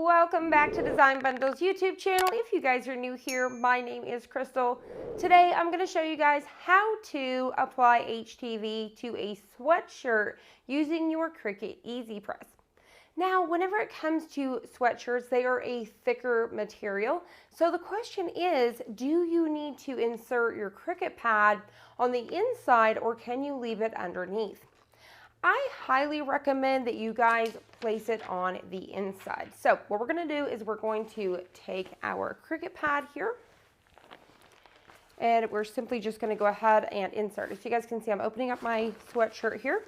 Welcome back to Design Bundles YouTube channel. If you guys are new here, my name is Crystal. Today I'm going to show you guys how to apply HTV to a sweatshirt using your Cricut Easy Press. Now, whenever it comes to sweatshirts, they are a thicker material. So the question is, do you need to insert your Cricut pad on the inside or can you leave it underneath? I highly recommend that you guys place it on the inside. So what we're going to do is we're going to take our Cricut pad here and we're simply just going to go ahead and insert it. So you guys can see I'm opening up my sweatshirt here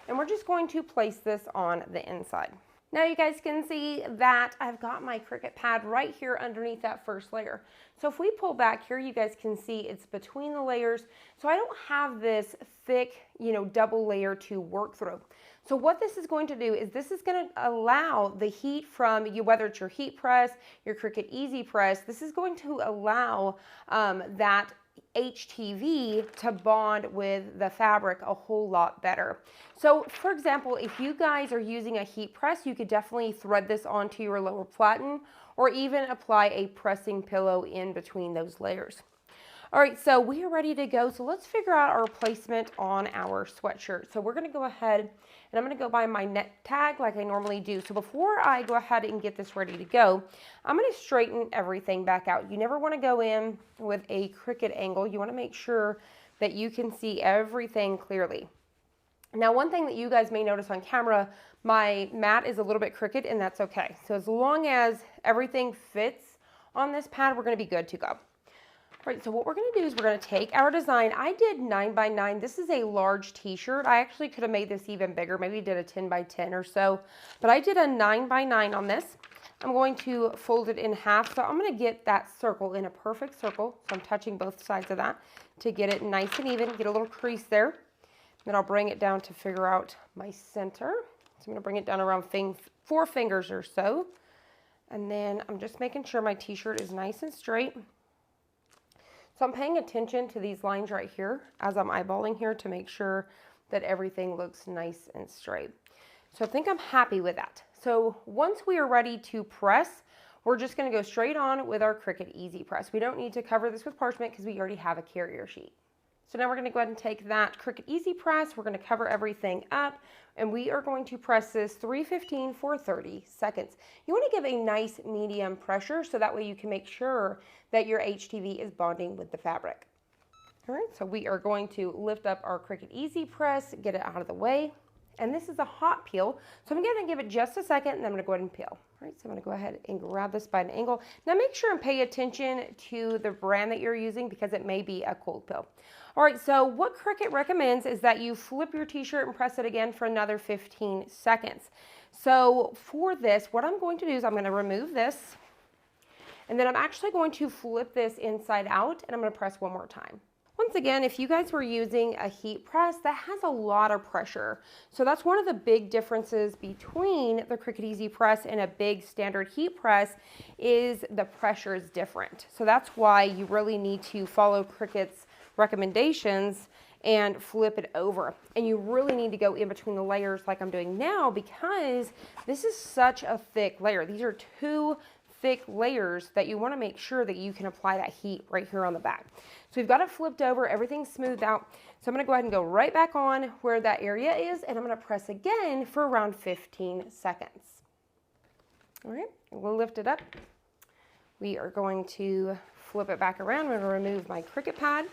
and we're just going to place this on the inside. Now you guys can see that I've got my Cricut pad right here underneath that first layer. So if we pull back here, you guys can see it's between the layers. So I don't have this thick, double layer to work through. So what this is going to do is this is going to allow the heat from you, whether it's your heat press, your Cricut Easy Press, this is going to allow that HTV to bond with the fabric a whole lot better. So for example, if you guys are using a heat press, you could definitely thread this onto your lower platen or even apply a pressing pillow in between those layers. All right, so we are ready to go. So let's figure out our placement on our sweatshirt. So we're going to go ahead and I'm going to go by my net tag like I normally do. So before I go ahead and get this ready to go, I'm going to straighten everything back out. You never want to go in with a Cricut angle. You want to make sure that you can see everything clearly. Now, one thing that you guys may notice on camera, my mat is a little bit crooked and that's okay. So as long as everything fits on this pad, we're going to be good to go. All right, so what we're going to do is we're going to take our design. I did 9x9. This is a large t-shirt. I actually could have made this even bigger, maybe did a 10x10 or so, but I did a 9x9 on this. I'm going to fold it in half. So I'm going to get that circle in a perfect circle. So I'm touching both sides of that to get it nice and even, get a little crease there. Then I'll bring it down to figure out my center. So I'm going to bring it down around 4 fingers or so. And then I'm just making sure my t-shirt is nice and straight. So I'm paying attention to these lines right here as I'm eyeballing here to make sure that everything looks nice and straight. So I think I'm happy with that. So once we are ready to press, we're just going to go straight on with our Cricut Easy Press. We don't need to cover this with parchment because we already have a carrier sheet. So now we're going to go ahead and take that Cricut Easy Press. We're going to cover everything up and we are going to press this 315 for 30 seconds. You want to give a nice medium pressure so that way you can make sure that your HTV is bonding with the fabric. All right, so we are going to lift up our Cricut Easy Press, get it out of the way. And this is a hot peel, so I'm going to give it just a second and then I'm going to go ahead and peel. All right, so I'm going to go ahead and grab this by an angle. Now make sure and pay attention to the brand that you're using because it may be a cold peel. All right, so what Cricut recommends is that you flip your t-shirt and press it again for another 15 seconds. So for this, what I'm going to do is I'm going to remove this and then I'm actually going to flip this inside out and I'm going to press one more time. Once again, if you guys were using a heat press, that has a lot of pressure. So that's one of the big differences between the Cricut Easy Press and a big standard heat press is the pressure is different. So that's why you really need to follow Cricut's recommendations and flip it over. And you really need to go in between the layers like I'm doing now because this is such a thick layer. These are 2 thick layers that you want to make sure that you can apply that heat right here on the back. So we've got it flipped over, everything's smoothed out. So I'm going to go ahead and go right back on where that area is and I'm going to press again for around 15 seconds. All right, we'll lift it up. We are going to flip it back around. I'm going to remove my Cricut pad.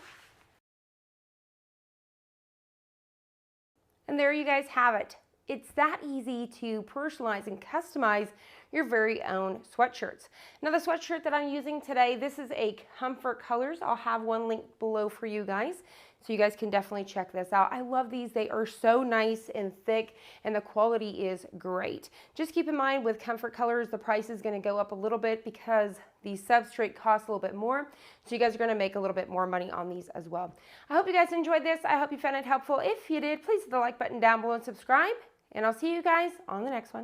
And there you guys have it. It's that easy to personalize and customize your very own sweatshirts. Now the sweatshirt that I'm using today, this is a Comfort Colors. I'll have one link below for you guys. So you guys can definitely check this out. I love these. They are so nice and thick and the quality is great. Just keep in mind with Comfort Colors, the price is going to go up a little bit because the substrate costs a little bit more. So you guys are going to make a little bit more money on these as well. I hope you guys enjoyed this. I hope you found it helpful. If you did, please hit the like button down below and subscribe. And I'll see you guys on the next one.